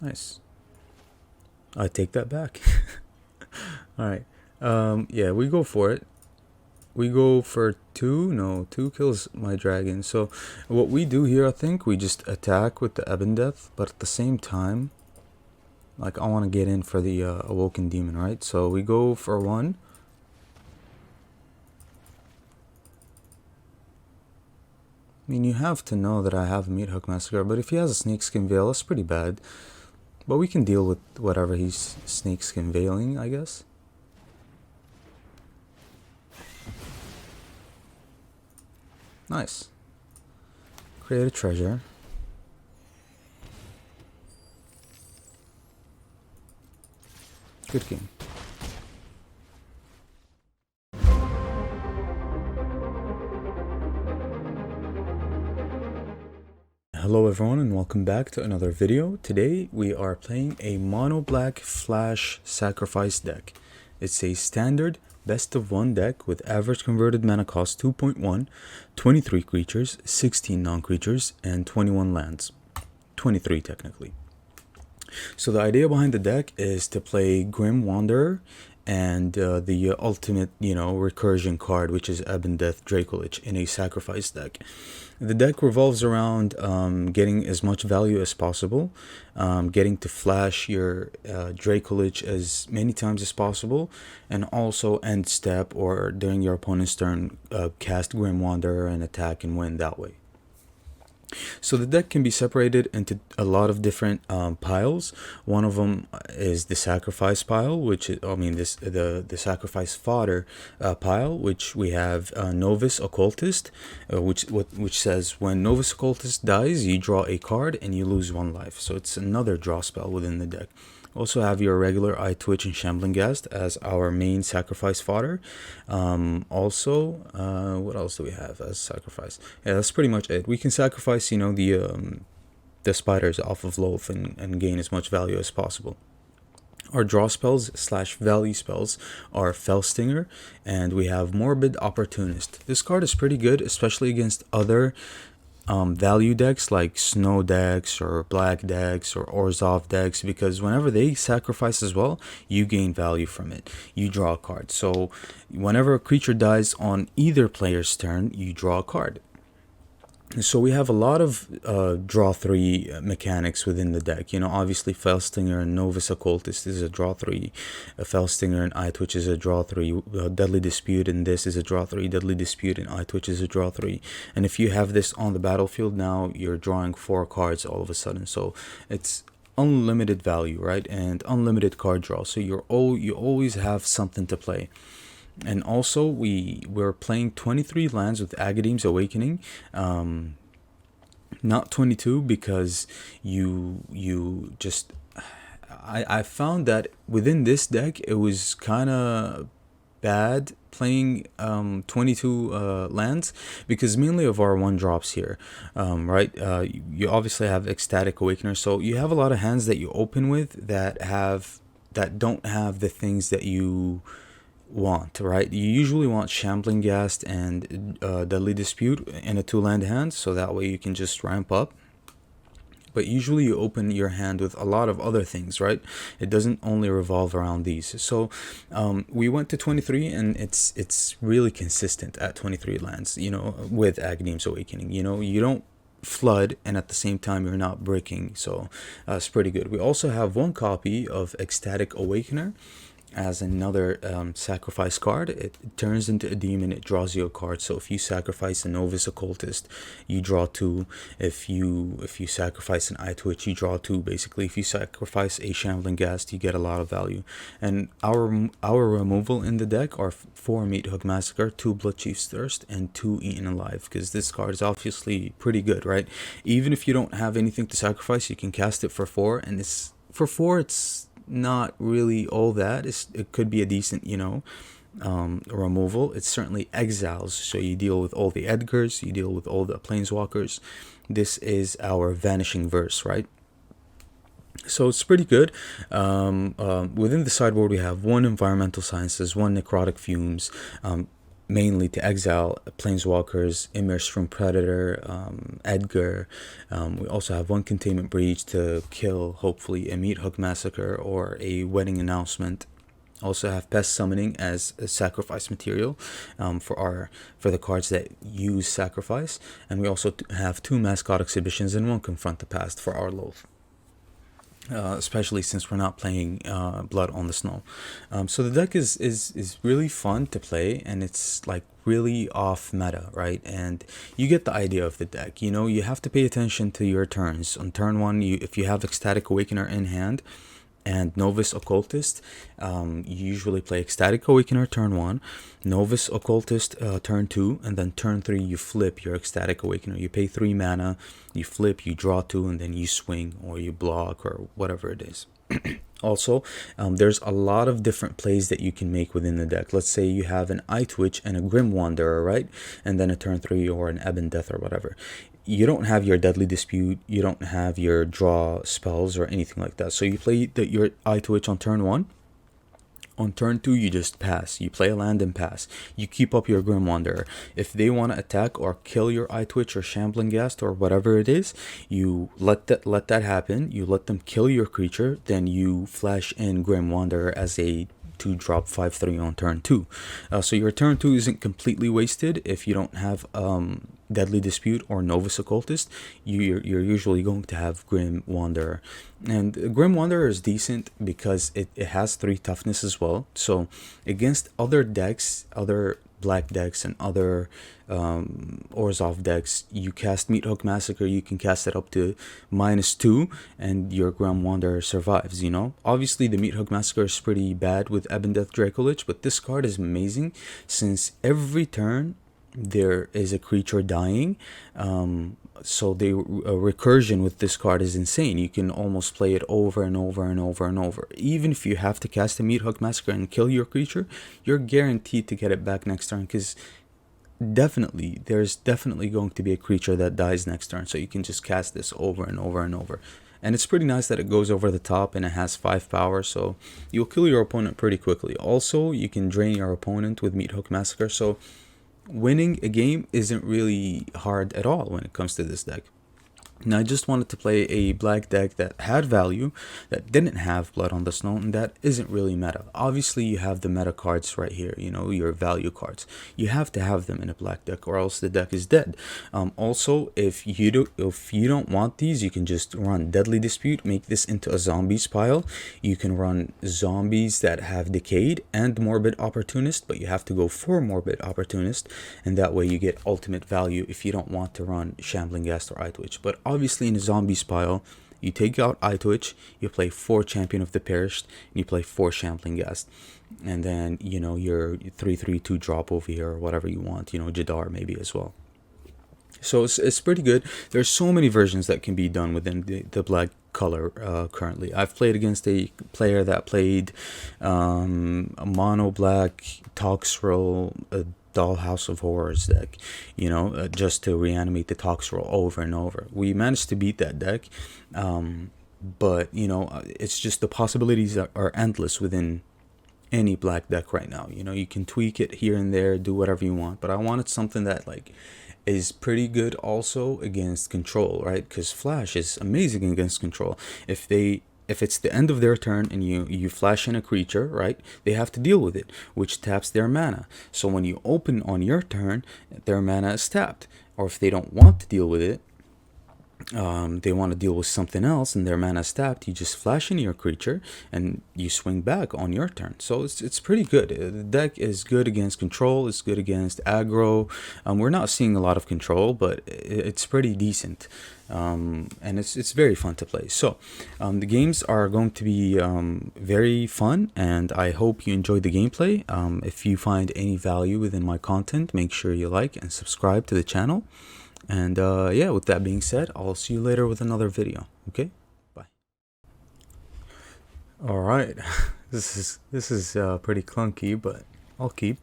Nice. I take that back. All right. Yeah, we go for it. We go for two. No, two kills my dragon. So what we do here, I think we just attack with the Ebon Death, but at the same time, like I want to get in for the Awoken Demon, right? So we go for one. I mean, you have to know that I have Meathook Massacre, but if he has a Snakeskin Veil, that's pretty bad. But we can deal with whatever he's Snakeskin Veiling, I guess. Nice. Create a treasure. Good game. Hello everyone and welcome back to another video. Today we are playing a mono black flash sacrifice deck. It's a standard best of one deck with average converted mana cost 2.1, 23 creatures, 16 non-creatures, and 21 lands. 23 technically. So the idea behind the deck is to play Grim Wanderer and the ultimate, recursion card, which is Ebon Death Dracolich in a sacrifice deck. The deck revolves around getting as much value as possible, getting to flash your Dracolich as many times as possible, and also end step or during your opponent's turn, cast Grim Wanderer and attack and win that way. So the deck can be separated into a lot of different piles. One of them is the sacrifice pile, which is, the sacrifice fodder pile, which we have Novus Occultist, which says when Novus Occultist dies, you draw a card and you lose 1 life. So it's another draw spell within the deck. Also have your regular Eye Twitch and Shambling Ghast as our main sacrifice fodder. What else do we have as sacrifice? Yeah, that's pretty much it. We can sacrifice, the spiders off of Loaf and gain as much value as possible. Our draw spells / value spells are Fellstinger, and we have Morbid Opportunist. This card is pretty good, especially against other value decks like Snow decks or Black decks or Orzhov decks, because whenever they sacrifice as well, you gain value from it. You draw a card. So whenever a creature dies on either player's turn, you draw a card. So we have a lot of draw 3 mechanics within the deck. Obviously Fellstinger and Novus Occultist is a draw 3. Fellstinger and Eye Twitch is a draw 3. Deadly Dispute and this is a draw 3. Deadly Dispute and Eye Twitch is a draw 3. And if you have this on the battlefield now, you're drawing 4 cards all of a sudden. So it's unlimited value, right? And unlimited card draw. So you always have something to play. And also we're playing 23 lands with Agadeem's Awakening, not 22, because you just I found that within this deck it was kind of bad playing 22 lands, because mainly of our 1-drops here, right? You obviously have Ecstatic Awakener, so you have a lot of hands that you open with that don't have the things that you want, right? You usually want Shambling Ghast and Deadly Dispute in a 2-land hand, so that way you can just ramp up. But usually you open your hand with a lot of other things, right? It doesn't only revolve around these. So we went to 23, and it's really consistent at 23 lands, with Agadeem's Awakening. You don't flood, and at the same time you're not breaking, so it's pretty good. We also have 1 copy of Ecstatic Awakener as another sacrifice card. It turns into a demon, it draws you a card. So if you sacrifice a Novus Occultist, you draw 2. If you sacrifice an Eye Twitch, you draw 2. Basically, if you sacrifice a Shambling Ghast, you get a lot of value. And our removal in the deck are 4 Meathook Massacre, 2 Bloodchief's Thirst, and 2 Eaten Alive, because this card is obviously pretty good, right? Even if you don't have anything to sacrifice, you can cast it for 4, and it's not really all that. It could be a decent, removal. It's certainly exiles, so you deal with all the Edgars, you deal with all the Planeswalkers. This is our Vanishing Verse, right? So it's pretty good. Within the sideboard, we have 1 Environmental Sciences, 1 Necrotic Fumes, mainly to exile planeswalkers, Immerse from Predator, Edgar. We also have one Containment Breach to kill, hopefully, a Meat Hook Massacre or a Wedding Announcement. Also have Pest Summoning as a sacrifice material for the cards that use sacrifice. And we also have 2 Mascot Exhibitions and 1 Confront the Past for our Loath. Especially since we're not playing Blood on the Snow. So the deck is really fun to play, and it's like really off meta, right? And you get the idea of the deck. You know, you have to pay attention to your turns. On turn 1, if you have Ecstatic Awakener in hand and Novus Occultist, you usually play Ecstatic Awakener turn 1, Novus Occultist turn 2, and then turn 3 you flip your Ecstatic Awakener. You pay 3 mana, you flip, you draw 2, and then you swing or you block or whatever it is. Also, there's a lot of different plays that you can make within the deck. Let's say you have an Eye Twitch and a Grim Wanderer, right? And then a turn 3 or an Ebon Death or whatever. You don't have your Deadly Dispute, you don't have your draw spells or anything like that. So you play your Eye Twitch on turn 1. On turn 2, you just pass. You play a land and pass. You keep up your Grim Wanderer. If they want to attack or kill your Eye Twitch or Shambling Ghast or whatever it is, you let that happen. You let them kill your creature. Then you flash in Grim Wanderer as a 2-drop 5/3 on turn 2. So your turn 2 isn't completely wasted if you don't have Deadly Dispute or Novus Occultist. You're usually going to have Grim Wanderer. And Grim Wanderer is decent because it has 3 toughness as well. So against other decks, other black decks and other Orzhov decks, you cast Meat Hook Massacre, you can cast it up to -2 and your Grim Wanderer survives, you know. Obviously the Meat Hook Massacre is pretty bad with Ebon Death Dracolich, but this card is amazing since every turn there is a creature dying. So the recursion with this card is insane. You can almost play it over and over and over and over. Even if you have to cast a Meat Hook Massacre and kill your creature, you're guaranteed to get it back next turn, because there's definitely going to be a creature that dies next turn. So you can just cast this over and over and over. And it's pretty nice that it goes over the top and it has 5 power, so you'll kill your opponent pretty quickly. Also, you can drain your opponent with Meat Hook Massacre, so winning a game isn't really hard at all when it comes to this deck. Now I just wanted to play a black deck that had value, that didn't have Blood on the Snow, and that isn't really meta. Obviously you have the meta cards right here, you know, your value cards. You have to have them in a black deck or else the deck is dead. Also, if you don't want these, you can just run Deadly Dispute, make this into a zombies pile. You can run zombies that have Decayed and Morbid Opportunist, but you have to go for Morbid Opportunist, and that way you get ultimate value if you don't want to run Shambling Ghast or Eye Twitch. But obviously in a zombies pile, you take out Eye Twitch, you play 4 Champion of the Perished, and you play 4 Shambling Ghast. And then, you know, your 3/3 drop over here or whatever you want, you know, Jadar maybe as well. So it's pretty good. There's so many versions that can be done within the black color currently. I've played against a player that played a mono black Toxrill, a Dollhouse of Horrors deck, you know, just to reanimate the Toxrill over and over. We managed to beat that deck, but you know, it's just the possibilities are endless within any black deck right now. You know, you can tweak it here and there, do whatever you want, but I wanted something that like is pretty good also against control, right? Because Flash is amazing against control. If it's the end of their turn and you flash in a creature, right, they have to deal with it, which taps their mana. So when you open on your turn, their mana is tapped. Or if they don't want to deal with it, they want to deal with something else and their mana is tapped, you just flash in your creature and you swing back on your turn. So it's pretty good. The deck is good against control, it's good against aggro. We're not seeing a lot of control, but it's pretty decent. And it's very fun to play. So the games are going to be very fun, and I hope you enjoyed the gameplay. If you find any value within my content, make sure you like and subscribe to the channel. And yeah, with that being said, I'll see you later with another video. Okay, bye. All right, this is pretty clunky, but I'll keep.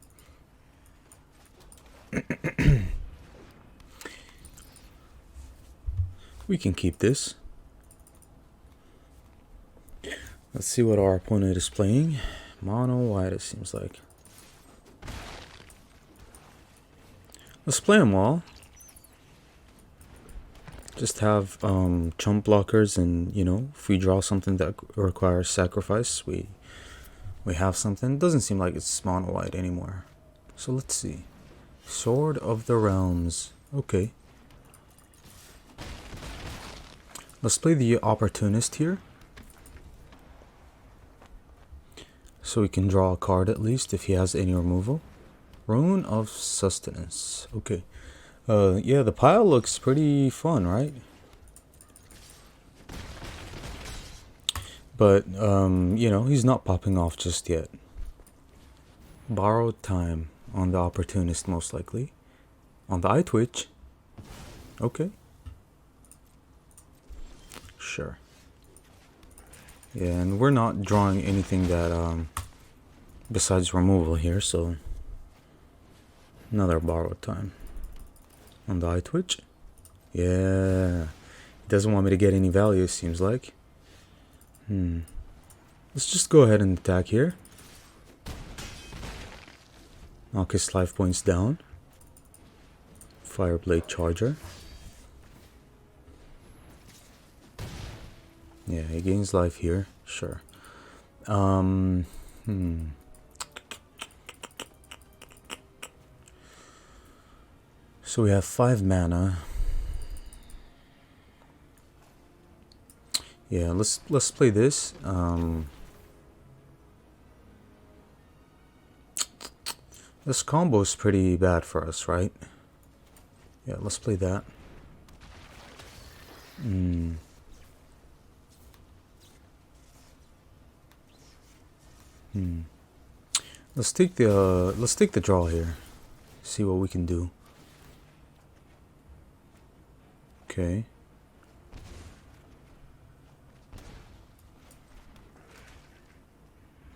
We can keep this. Let's see what our opponent is playing. Mono white, it seems like. Let's play them all. Just have chump blockers, and you know, if we draw something that requires sacrifice, we have something. It doesn't seem like it's mono white anymore. So let's see. Sword of the Realms. Okay. Let's play the Opportunist here. So we can draw a card at least if he has any removal. Rune of Sustenance. Okay. Yeah, the pile looks pretty fun, right? But, you know, he's not popping off just yet. Borrowed Time on the Opportunist, most likely. On the iTwitch. Okay. Sure. Yeah, and we're not drawing anything that, besides removal here, so... Another Borrowed Time. On the iTwitch. Yeah. He doesn't want me to get any value, seems like. Let's just go ahead and attack here. Knock his life points down. Fireblade Charger. Yeah, he gains life here. Sure. So we have 5 mana. Yeah, let's play this. This combo is pretty bad for us, right? Yeah, let's play that. Let's take the draw here. See what we can do. Okay.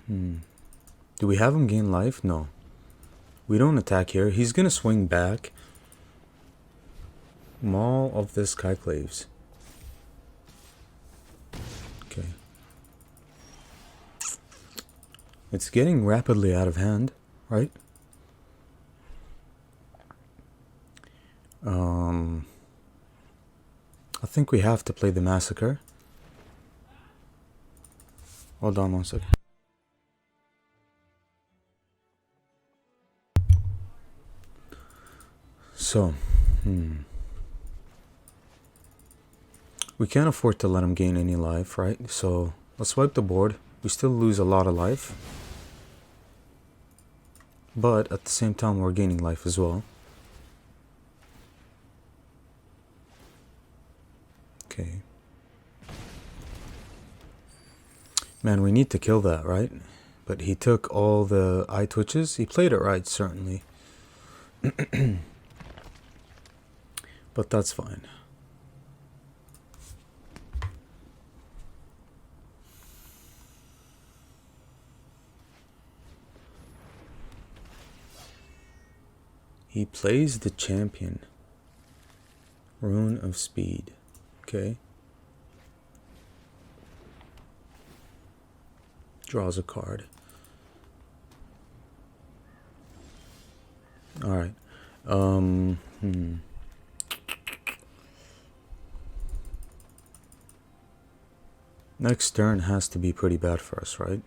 Do we have him gain life? No. We don't attack here. He's gonna swing back. Maul of the Skyclaves. Okay. It's getting rapidly out of hand, right? I think we have to play the Massacre. Hold on one second. So, we can't afford to let him gain any life, right? So, let's wipe the board. We still lose a lot of life. But, at the same time, we're gaining life as well. Okay. Man, we need to kill that, right? But he took all the eye twitches. He played it right, certainly. But that's fine. He plays the champion. Rune of Speed. Okay. Draws a card. Alright. Next turn has to be pretty bad for us, right?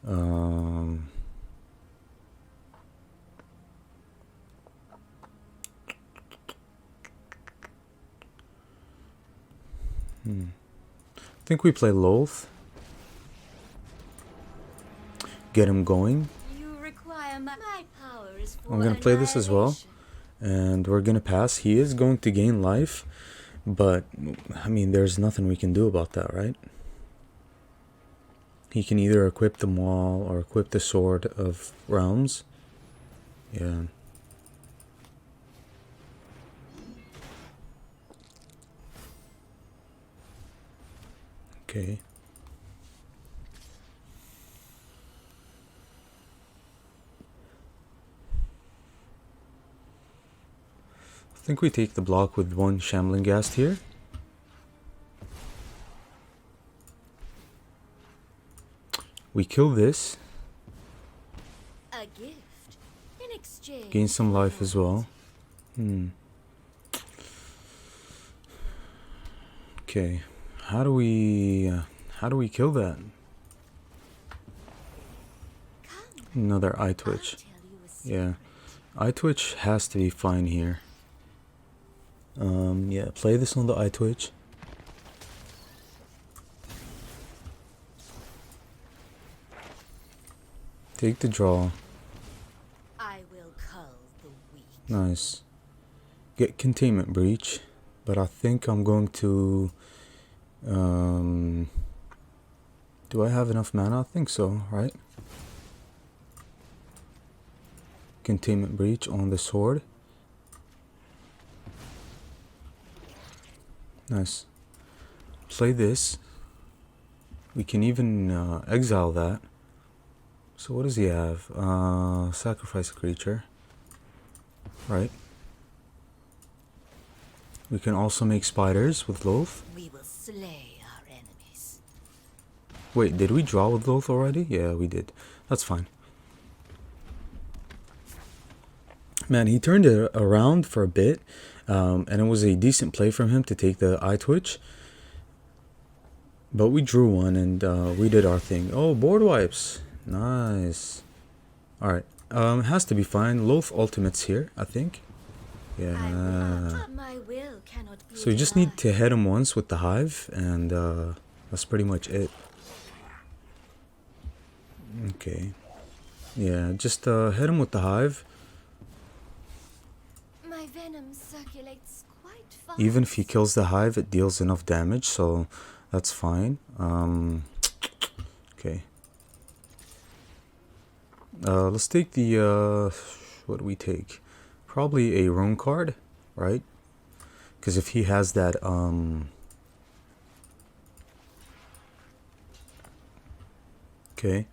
I think we play Loath. Get him going. You require my power is for I'm gonna play this as well. And we're gonna pass. He is going to gain life. But, I mean, there's nothing we can do about that, right? He can either equip the Maul or equip the Sword of Realms. Yeah. Okay. I think we take the block with one Shambling Ghast here. We kill this. A gift in exchange. Gain some life as well. Okay, how do we kill that? Come, Another eye I'll twitch. tell you a Yeah, secret. eye twitch has to be fine here. Yeah, play this on the eye twitch. Take the draw. I will cull the weak. Nice. Get containment breach, but I think I'm going to. Do I have enough mana? I think so, right? Containment breach on the sword. Nice. Play this. We can even exile that. So what does he have? Sacrifice a creature. Right. We can also make spiders with Loath. We will slay our enemies. Wait, did we draw with Loath already? Yeah, we did. That's fine. Man, he turned it around for a bit, and it was a decent play from him to take the eye twitch. But we drew one and we did our thing. Oh, board wipes. Nice. Alright. Has to be fine. Loath ultimates here, I think. Yeah. My will cannot be So you just need denied. to hit him once with the hive, and that's pretty much it. Okay. Yeah, just hit him with the hive. My venom circulates quite fast. Even if he kills the hive, it deals enough damage, so that's fine. Okay. Let's take the, what do we take? Probably a rune card, right? Because if he has that, okay.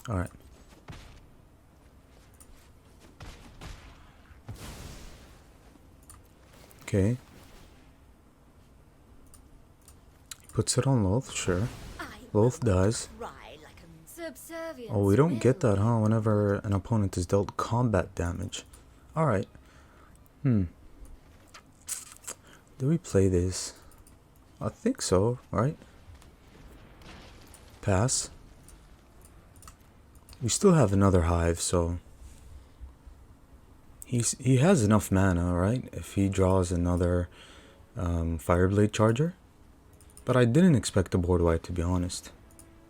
Alright. Okay. Puts it on Loath, sure. Loath dies. Subservience Oh, we don't get will that, huh? Whenever an opponent is dealt combat damage. Alright. Do we play this? I think so, right? Pass. We still have another hive, so he has enough mana, right? If he draws another Fireblade Charger. But I didn't expect the board wipe, to be honest.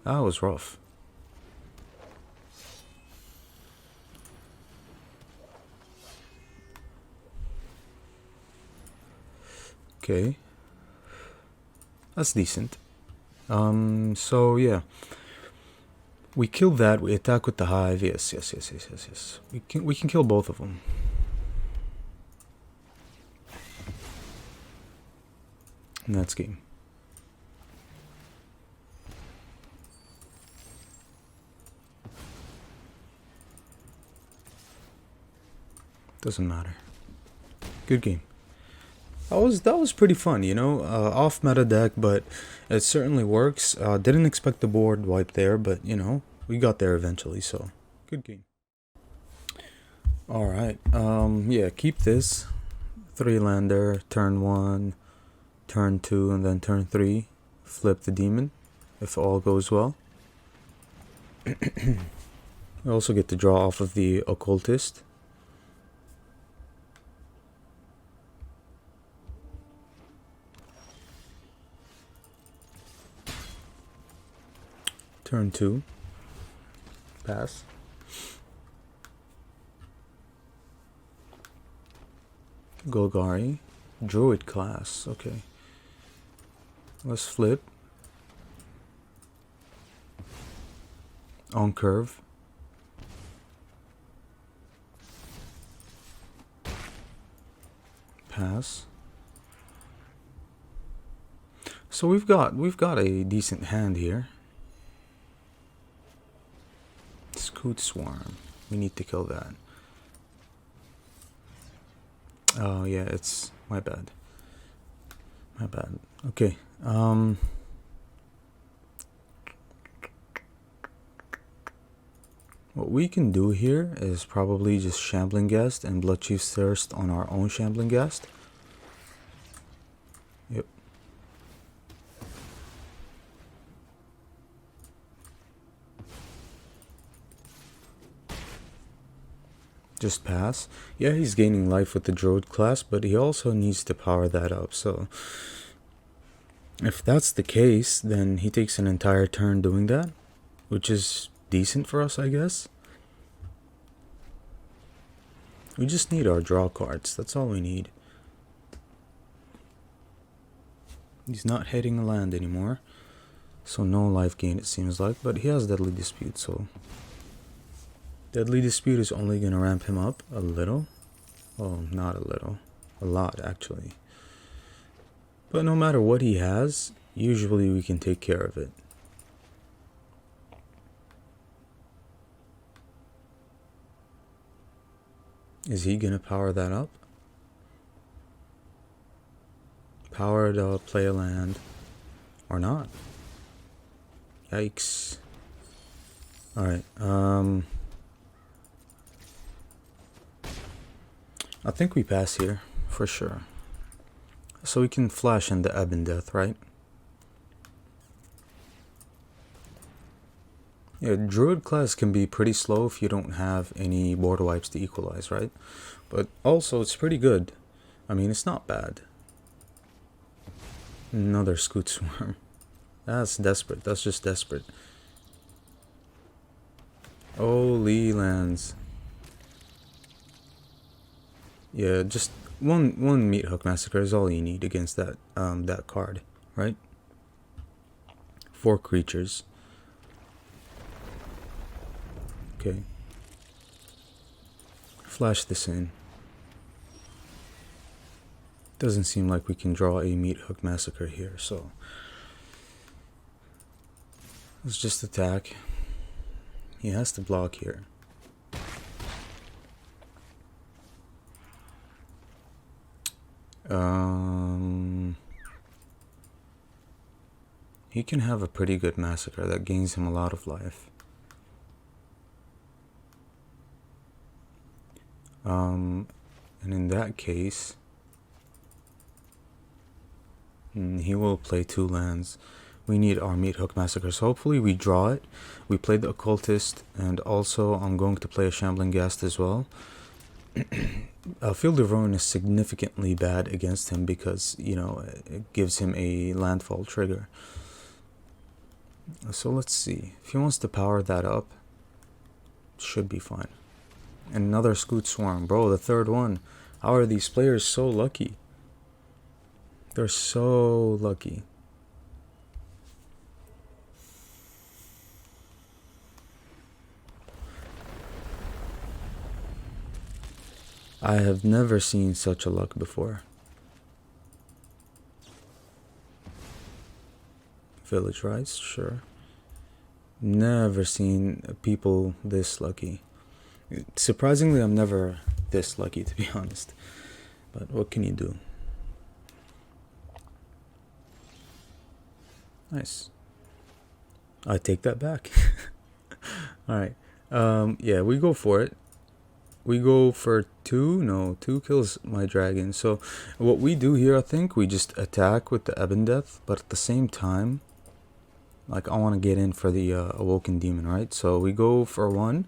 That was rough. Okay. That's decent. So yeah. We kill that, we attack with the hive. Yes. We can kill both of them. And that's game. Doesn't matter. Good game. That was pretty fun, you know. Off meta deck, but it certainly works. Didn't expect the board wipe there, but you know, we got there eventually, so good game. Alright. Yeah, keep this. 3-lander, turn 1, turn 2, and then turn 3. Flip the demon, if all goes well. We also get to draw off of the occultist. Turn 2. Pass. Golgari. Druid class. Okay. Let's flip. On curve. Pass. So we've got a decent hand here. Scoot Swarm. We need to kill that. Oh yeah, it's my bad. My bad. Okay. What What we can do here is probably just Shambling Guest and Bloodchief's Thirst on our own Shambling Guest. Yep. Just pass. Yeah, he's gaining life with the Druid class, but he also needs to power that up, so if that's the case, then he takes an entire turn doing that, which is decent for us, I guess. We just need our draw cards, that's all we need. He's not hitting a land anymore, so no life gain it seems like, but he has Deadly Dispute, so Deadly Dispute is only going to ramp him up a little. Oh, not a little. A lot, actually. But no matter what he has, usually we can take care of it. Is he going to power that up? Power it up, play a land. Or not. Yikes. Alright, I think we pass here, for sure. So we can flash into Ebon Death, right? Yeah, Druid class can be pretty slow if you don't have any board wipes to equalize, right? But also, it's pretty good. I mean, it's not bad. Another Scoot Swarm. That's desperate. That's just desperate. Holy lands. Yeah, just one Meathook Massacre is all you need against that that card, right? 4 creatures. Okay. Flash this in. Doesn't seem like we can draw a Meathook Massacre here, so let's just attack. He has to block here. He can have a pretty good Massacre that gains him a lot of life. And in that case, he will play 2 lands. We need our Meathook Massacre, so hopefully we draw it. We played the Occultist, and also I'm going to play a Shambling Ghast as well. Field of Ruin is significantly bad against him because, you know, it gives him a landfall trigger. So let's see. If he wants to power that up, should be fine. And another Scoot Swarm. Bro, the 3rd one. How are these players so lucky? They're so lucky. I have never seen such a luck before. Village Rise, sure. Never seen people this lucky. Surprisingly, I'm never this lucky, to be honest. But what can you do? Nice. I take that back. Alright. Yeah, we go for it. We go for 2? No, 2 kills my dragon. So what we do here, I think, we just attack with the Ebon Death, but at the same time, like, I want to get in for the Awoken Demon, right? So we go for 1.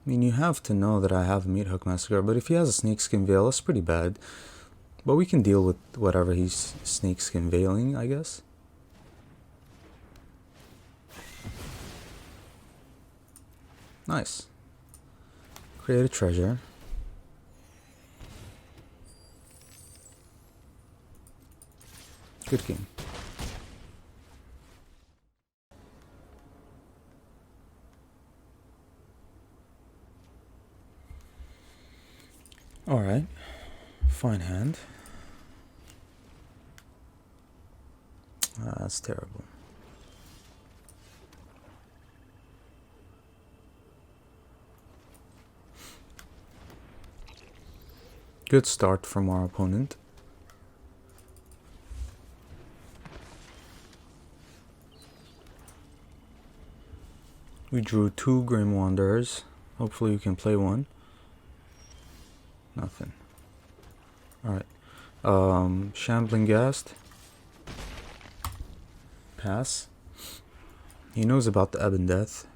I mean, you have to know that I have a Meathook Massacre, but if he has a Snakeskin Veil, that's pretty bad. But we can deal with whatever he's Snakeskin Veiling, I guess. Nice. Create a treasure. Good game. Alright. Fine hand. That's terrible. Good start from our opponent. We drew 2 Grim Wanderers. Hopefully we can play one. Nothing. Alright. Shambling Ghast. Pass. He knows about the Ebon Death.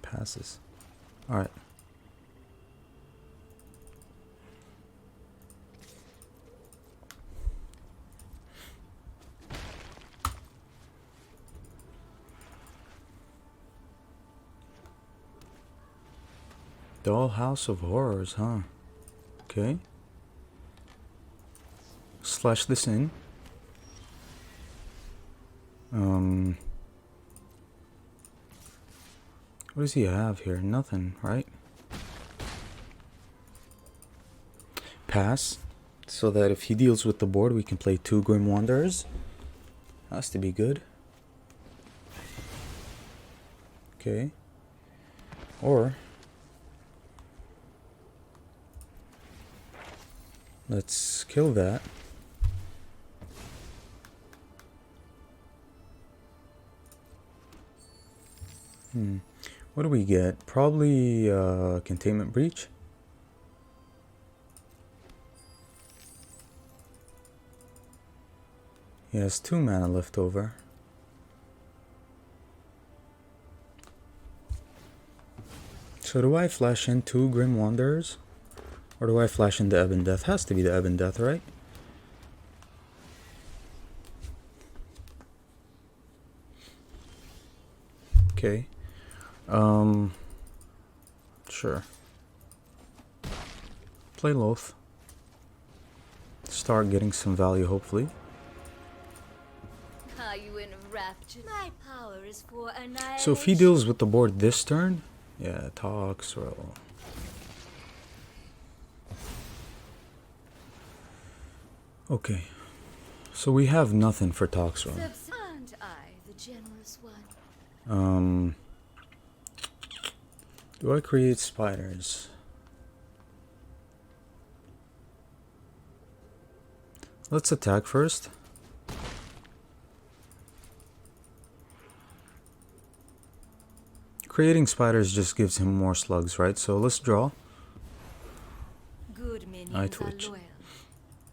Passes. Alright. Dollhouse of Horrors, huh? Okay. Slash this in. What does he have here? Nothing, right? Pass. So that if he deals with the board, we can play 2 Grim Wanderers. Has to be good. Okay. Or let's kill that. What do we get? Probably Containment Breach. He has 2 mana left over. So do I flash in 2 Grim Wanderers? Or do I flash in the Ebon Death? Has to be the Ebon Death, right? Okay. Sure. Play Loath. Start getting some value, hopefully. Are you in a rapture? My power is for annihilation. So if he deals with the board this turn, yeah, Toxrill. Okay. So we have nothing for Toxrill. Aren't I the generous one? Do I create spiders? Let's attack first. Creating spiders just gives him more slugs, right? So let's draw. Good minions I are twitch. loyal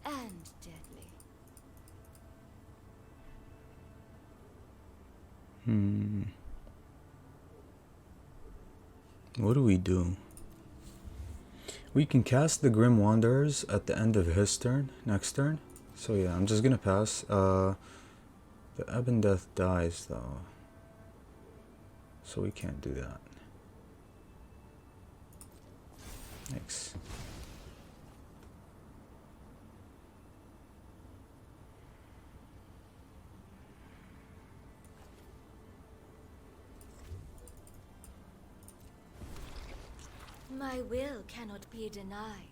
and deadly. What do we do? We can cast the Grim Wanderers at the end of his turn, next turn. So yeah, I'm just gonna pass. The Ebon Death dies though. So we can't do that. Thanks. My will cannot be denied.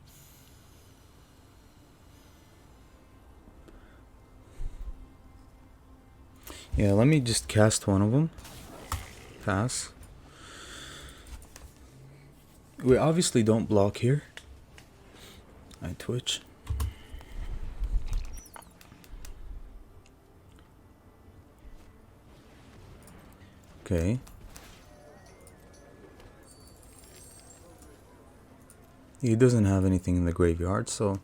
Yeah, let me just cast one of them. Pass. We obviously don't block here. I twitch. Okay. He doesn't have anything in the graveyard, so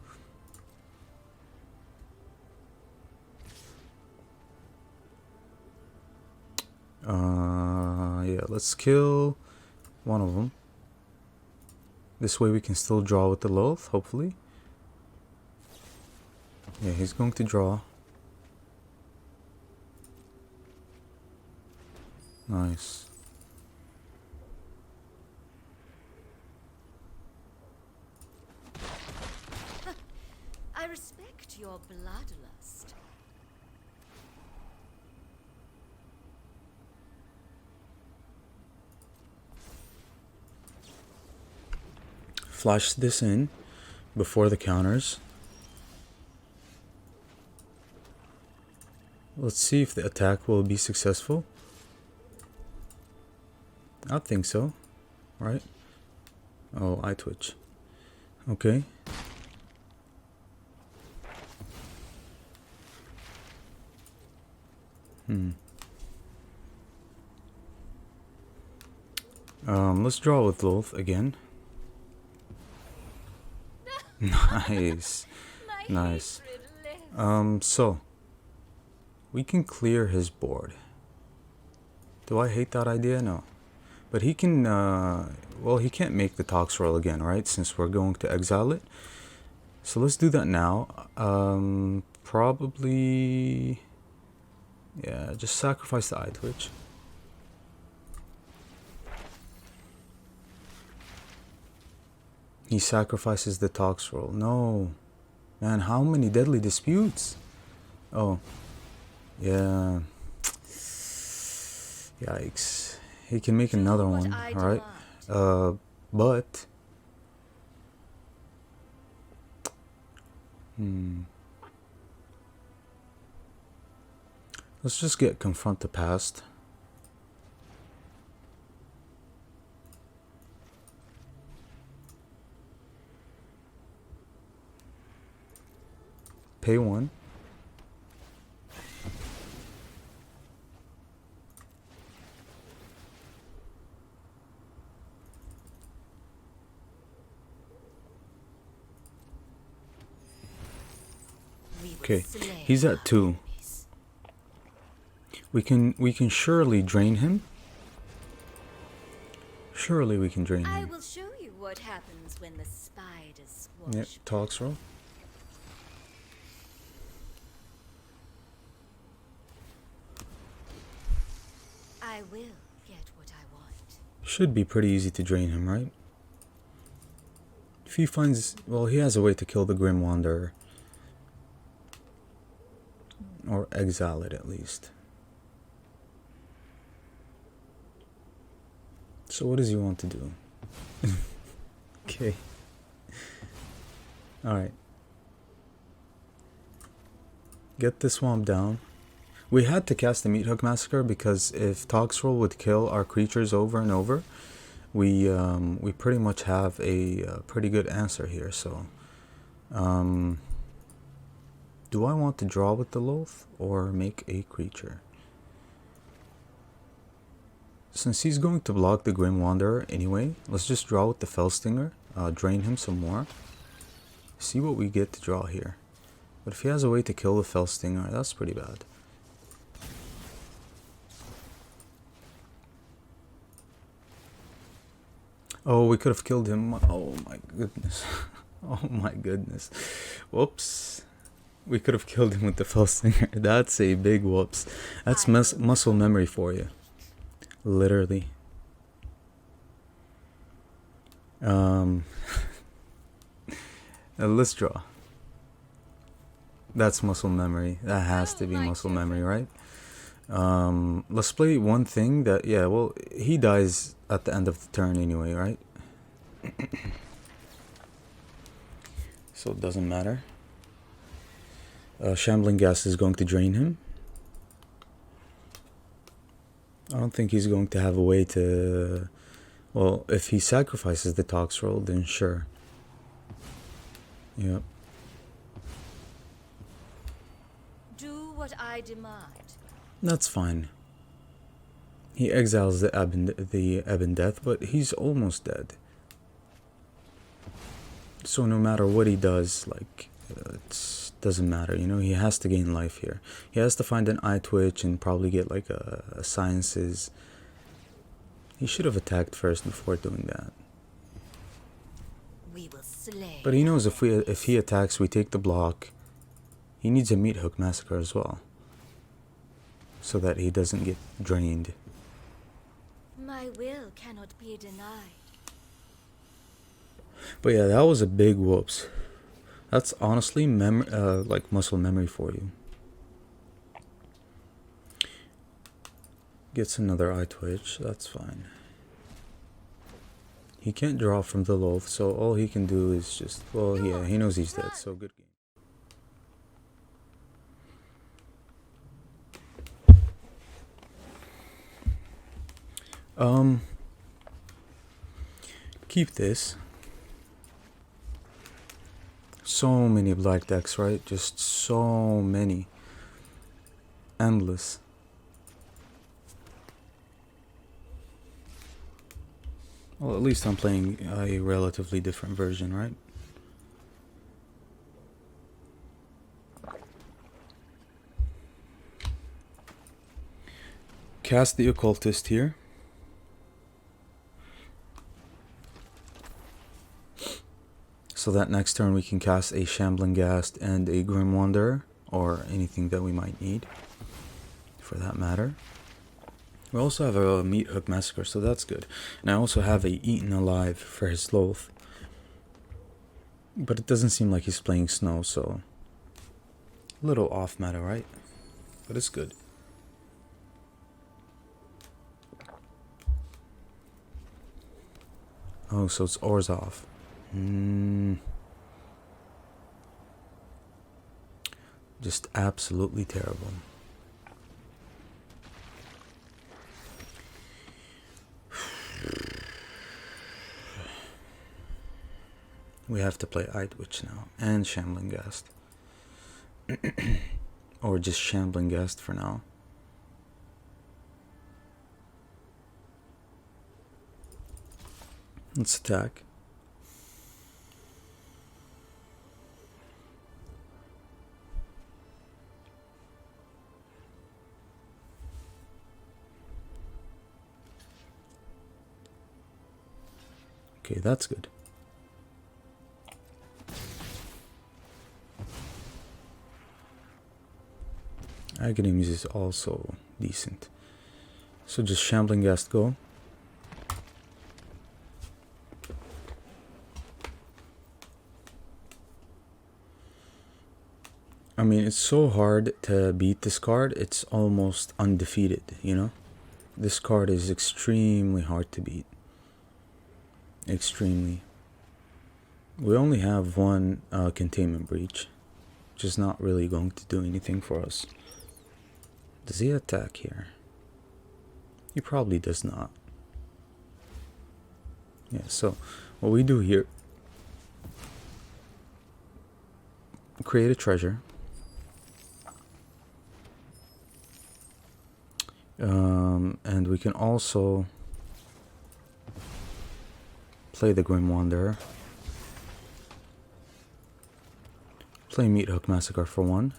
yeah, let's kill one of them. This way we can still draw with the Loath, hopefully. Yeah, he's going to draw. Nice. I respect your bloodlust. Flash this in before the counters. Let's see if the attack will be successful. I think so, right? Oh, I twitch. Okay. Let's draw with Lolth again. Nice. My Nice. hatred lives. So we can clear his board. Do I hate that idea? No. But he can, well, he can't make the Toxrill again, right? Since we're going to exile it. So let's do that now. Probably, yeah, just sacrifice the Eye Twitch. He sacrifices the Toxrill. No. Man, how many deadly disputes? Oh. Yeah. Yikes. He can make another Do what one, I right? demand. But... Let's just get Confront the Past. Pay 1. We will Okay, slay he's our at 2. enemies. We can surely drain him. Surely we can drain I him. will show you what happens when the spiders Yep, squash. Toxrill. I will get what I want. Should be pretty easy to drain him, right? If he finds... Well, he has a way to kill the Grim Wanderer. Or exile it, at least. So what does he want to do? Okay. Alright. Get the swamp down. We had to cast the Meat Hook Massacre because if Toxrill would kill our creatures over and over, we pretty much have a pretty good answer here. So, do I want to draw with the Lolth or make a creature? Since he's going to block the Grim Wanderer anyway, let's just draw with the Fellstinger, drain him some more. See what we get to draw here. But if he has a way to kill the Fellstinger, that's pretty bad. Oh, we could have killed him. Oh my goodness. Oh my goodness. Whoops. We could have killed him with the Fellstinger. That's a big whoops. That's muscle memory for you. Literally. Let's draw. That's muscle memory. That has to be muscle memory, right? Let's play one thing that, yeah, well, he dies at the end of the turn anyway, right? So it doesn't matter. Shambling Gas is going to drain him. I don't think he's going to have a way to... Well, if he sacrifices the Toxrill, then sure. Yep. Do what I demand. That's fine. He exiles the Ebon Death, but he's almost dead. So no matter what he does, like, it doesn't matter, you know, he has to gain life here. He has to find an Eye Twitch and probably get like a Sciences. He should have attacked first before doing that. We will slay. But he knows if he attacks, we take the block. He needs a Meat Hook Massacre as well, so that he doesn't get drained. My will cannot be denied. But yeah, that was a big whoops. That's honestly like muscle memory for you. Gets another Eye Twitch, that's fine. He can't draw from the Lolth, so all he can do is just, well, yeah, he knows he's dead, so good game. Keep this. So many black decks, right? Just so many. Endless. Well, at least I'm playing a relatively different version, right? Cast the Occultist here. So that next turn we can cast a Shambling Ghast and a Grim Wanderer, or anything that we might need, for that matter. We also have a Meat Hook Massacre, so that's good. And I also have a Eaten Alive for his Loath. But it doesn't seem like he's playing Snow, so... a little off meta, right? But it's good. Oh, so it's Orzhov. Just absolutely terrible. We have to play Eyetwitch now, and Shambling Ghast. Or just Shambling Ghast for now. Let's attack. Okay, that's good. Aghanim's is also decent. So just Shambling Ghast go. I mean, it's so hard to beat this card, it's almost undefeated, you know? This card is extremely hard to beat. Extremely. We only have one Containment Breach, which is not really going to do anything for us. Does he attack here? He probably does not. Yeah, so what we do here, create a treasure. And we can also play the Grim Wanderer. Play Meat Hook Massacre for 1.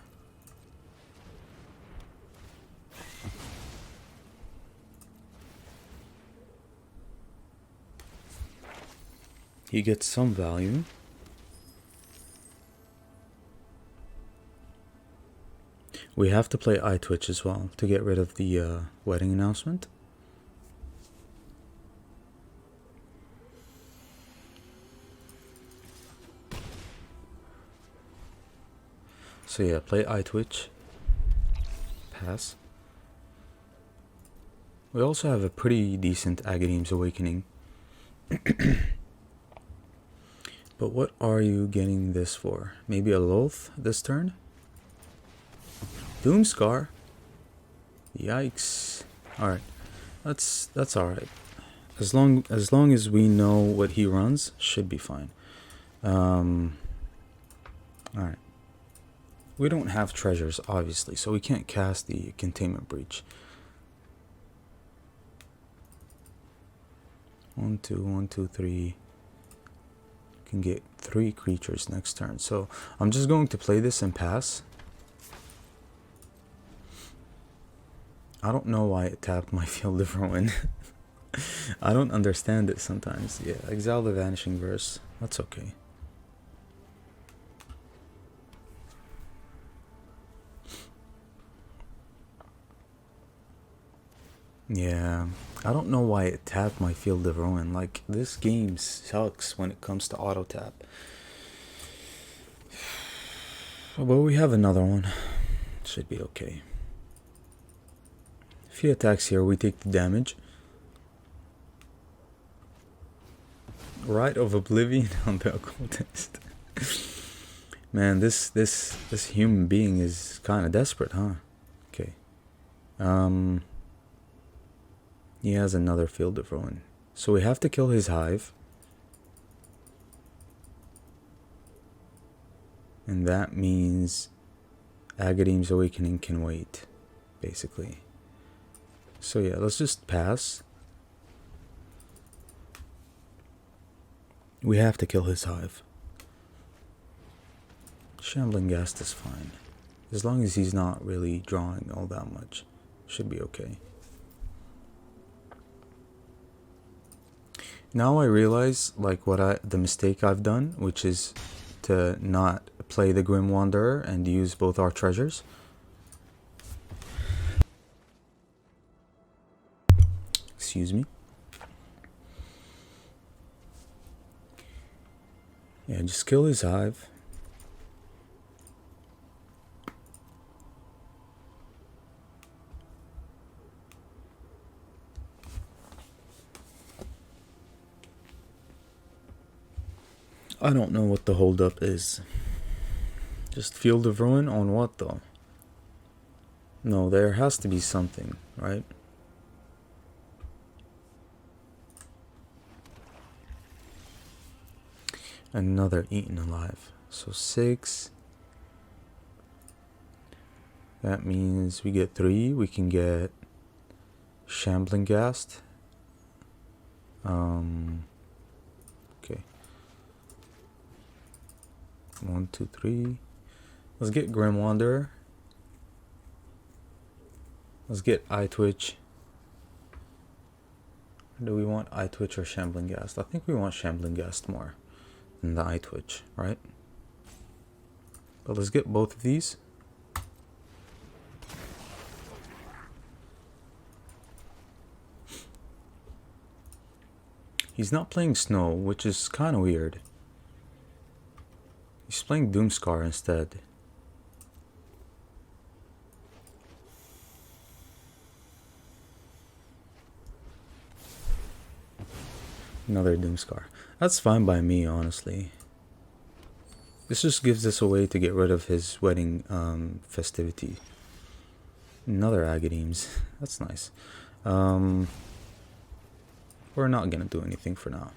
He gets some value. We have to play Eyetwitch as well to get rid of the wedding announcement. So yeah, play Eyetwitch. Pass. We also have a pretty decent Aghanim's Awakening. But what are you getting this for? Maybe a Loath this turn? Doomscar. Yikes. Alright. That's alright. As long as we know what he runs, should be fine. Alright. We don't have treasures, obviously, so we can't cast the Containment Breach. 1, 2, 1, 2, 3. Can get 3 creatures next turn. So I'm just going to play this and pass. I don't know why it tapped my Field of Ruin. I don't understand it sometimes. Yeah, exile the Vanishing Verse. That's okay. Yeah, I don't know why it tapped my Field of Ruin. Like, this game sucks when it comes to auto tap. But we have another one. Should be okay. If he attacks here, we take the damage. Rite of Oblivion on the Occultist. Man, this human being is kind of desperate, huh? Okay. He has another Field of Ruin. So we have to kill his hive. And that means Aghanim's Awakening can wait, basically. So yeah, let's just pass. We have to kill his hive. Shambling Ghast is fine. As long as he's not really drawing all that much. Should be okay. Now I realize like the mistake I've done, which is to not play the Grim Wanderer and use both our treasures. Excuse me. Yeah, just kill his hive. I don't know what the holdup is. Just Field of Ruin on what though? No, there has to be something, right? Another eaten alive. So 6. That means we get 3. We can get Shambling Ghast. Okay. 1, 2, 3. Let's get Grim Wanderer. Let's get Eye Twitch. Do we want Eye Twitch or Shambling Ghast? I think we want Shambling Ghast more than the Eye Twitch, right? But let's get both of these. He's not playing Snow, which is kind of weird. He's playing Doomscar instead. Another Doomscar. That's fine by me, honestly. This just gives us a way to get rid of his wedding festivity. Another Agadeems. That's nice. We're not gonna do anything for now.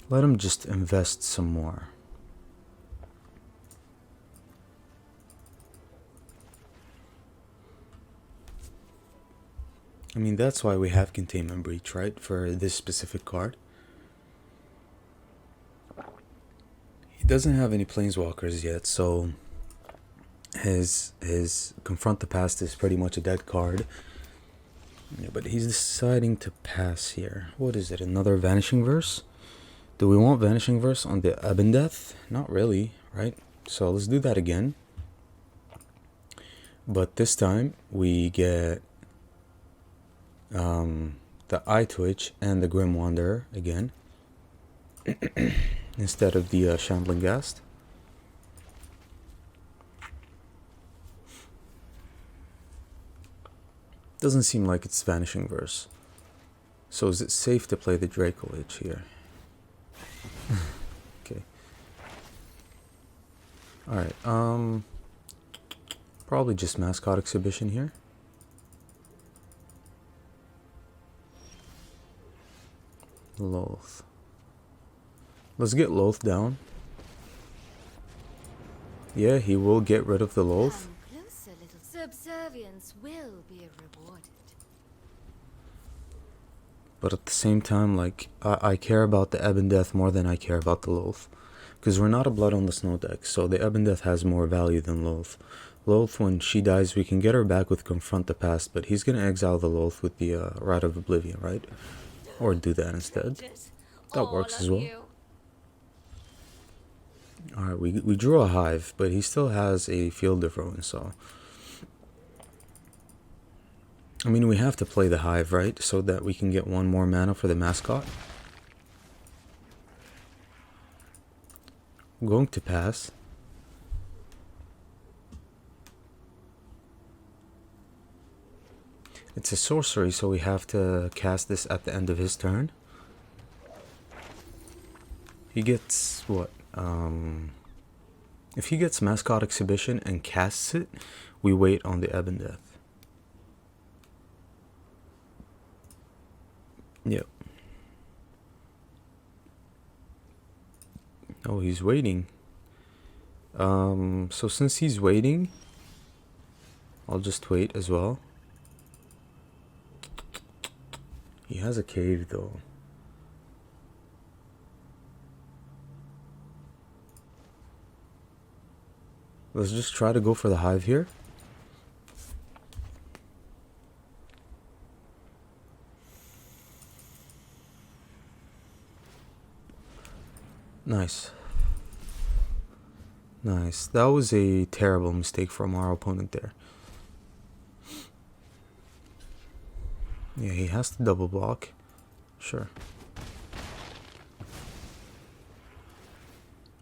Let him just invest some more. I mean, that's why we have Containment Breach, right? For this specific card. He doesn't have any Planeswalkers yet, so his Confront the Past is pretty much a dead card. Yeah, but he's deciding to pass here. What is it? Another Vanishing Verse? Do we want Vanishing Verse on the Abendeth? Not really, right? So let's do that again. But this time we get the Eye Twitch and the Grim Wanderer again instead of the Shambling Ghast. Doesn't seem like it's Vanishing Verse. So is it safe to play the Draco Lich here? Okay. Alright, probably just Mascot Exhibition here. Loath. Let's get Loath down. Yeah, he will get rid of the Loath. Come closer, little subservience will be rewarded. But at the same time, like, I care about the Abendeth more than I care about the Loath. Because we're not a Blood on the Snow deck, so the Abendeth has more value than Loath. Loath, when she dies, we can get her back with Confront the Past, but he's going to exile the Loath with the Rite of Oblivion, right? Or do that instead. That works as well. Alright, we drew a Hive, but he still has a Field of Ruin, so... I mean, we have to play the Hive, right? So that we can get 1 more mana for the Mascot. I'm going to pass. It's a sorcery, so we have to cast this at the end of his turn. He gets what? If he gets Mascot Exhibition and casts it, we wait on the Abendeth. Yep. Oh, he's waiting. So since he's waiting, I'll just wait as well. He has a cave though. Let's just try to go for the hive here. Nice. Nice. That was a terrible mistake from our opponent there. Yeah, he has to double block. Sure.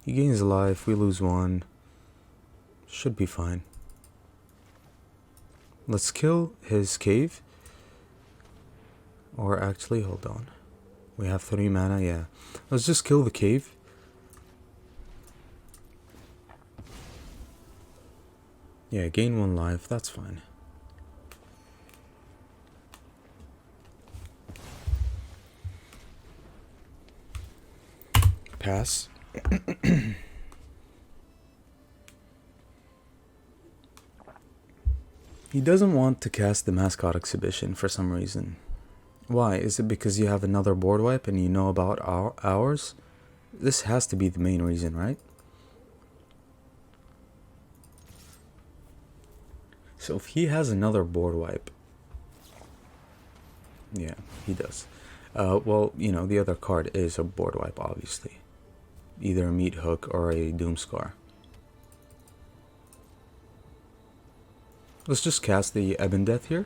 He gains life, we lose one. Should be fine. Let's kill his cave. Or actually, hold on. We have 3 mana, yeah. Let's just kill the cave. Yeah, gain 1 life, that's fine. Pass. He doesn't want to cast the Mascot Exhibition for some reason. Why? Is it because you have another board wipe and you know about ours? This has to be the main reason, right? So if he has another board wipe... Yeah, he does. Well, you know, the other card is a board wipe, obviously. Either a Meat Hook or a Doomscar. Let's just cast the Ebon Death here.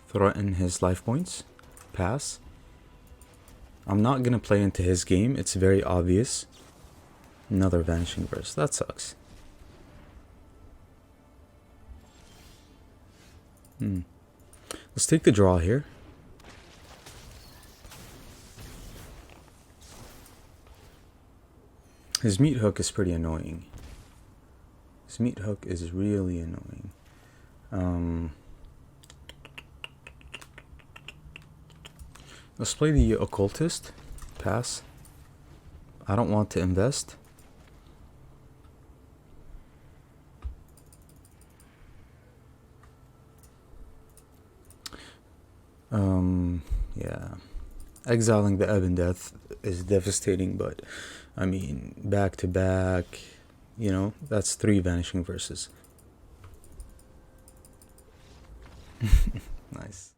Threaten his life points. Pass. I'm not gonna play into his game, it's very obvious. Another Vanishing Verse, that sucks. Let's take the draw here. His Meat Hook is pretty annoying. His Meat Hook is really annoying. Let's play the Occultist. Pass. I don't want to invest. Yeah. Exiling the Ebon Death is devastating, but I mean, back to back, you know, that's 3 Vanishing Verses. Nice.